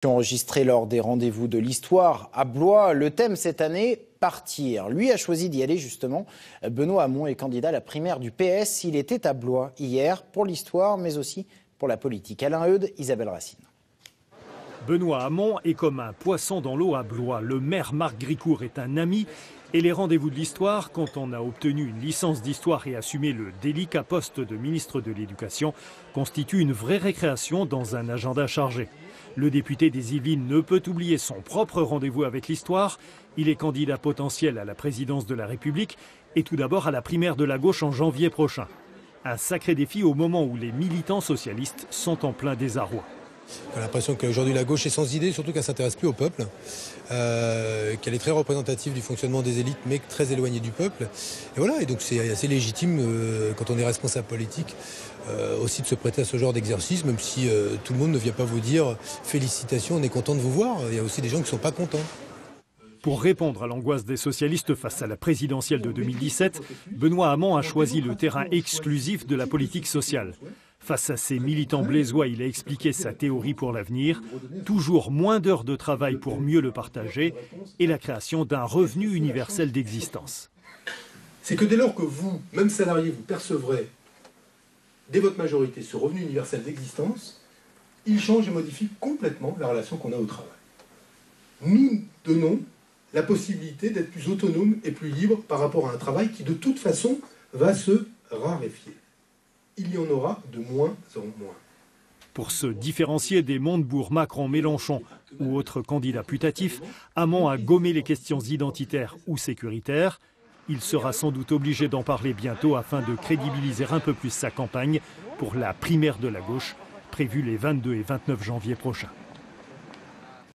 Enregistré lors des rendez-vous de l'histoire à Blois, le thème cette année, partir. Lui a choisi d'y aller justement. Benoît Hamon est candidat à la primaire du PS. Il était à Blois hier pour l'histoire, mais aussi pour la politique. Alain Eudes, Isabelle Racine. Benoît Hamon est comme un poisson dans l'eau à Blois. Le maire Marc Gricourt est un ami. Et les rendez-vous de l'histoire, quand on a obtenu une licence d'histoire et assumé le délicat poste de ministre de l'Éducation, constituent une vraie récréation dans un agenda chargé. Le député des Yvelines ne peut oublier son propre rendez-vous avec l'histoire. Il est candidat potentiel à la présidence de la République et tout d'abord à la primaire de la gauche en janvier prochain. Un sacré défi au moment où les militants socialistes sont en plein désarroi. On a l'impression qu'aujourd'hui la gauche est sans idée, surtout qu'elle ne s'intéresse plus au peuple, qu'elle est très représentative du fonctionnement des élites, mais très éloignée du peuple. Et voilà, et donc c'est assez légitime quand on est responsable politique aussi de se prêter à ce genre d'exercice, même si tout le monde ne vient pas vous dire félicitations, on est content de vous voir. Il y a aussi des gens qui ne sont pas contents. Pour répondre à l'angoisse des socialistes face à la présidentielle de 2017, Benoît Hamon a choisi le terrain exclusif de la politique sociale. Face à ces militants blésois, il a expliqué sa théorie pour l'avenir. Toujours moins d'heures de travail pour mieux le partager et la création d'un revenu universel d'existence. C'est que dès lors que vous, même salarié, vous percevrez dès votre majorité ce revenu universel d'existence, il change et modifie complètement la relation qu'on a au travail. Nous donnons la possibilité d'être plus autonome et plus libre par rapport à un travail qui de toute façon va se raréfier. Il y en aura de moins en moins. Pour se différencier des Montebourg, Macron, Mélenchon ou autres candidats putatifs, Hamon a gommé les questions identitaires ou sécuritaires. Il sera sans doute obligé d'en parler bientôt afin de crédibiliser un peu plus sa campagne pour la primaire de la gauche, prévue les 22 et 29 janvier prochains.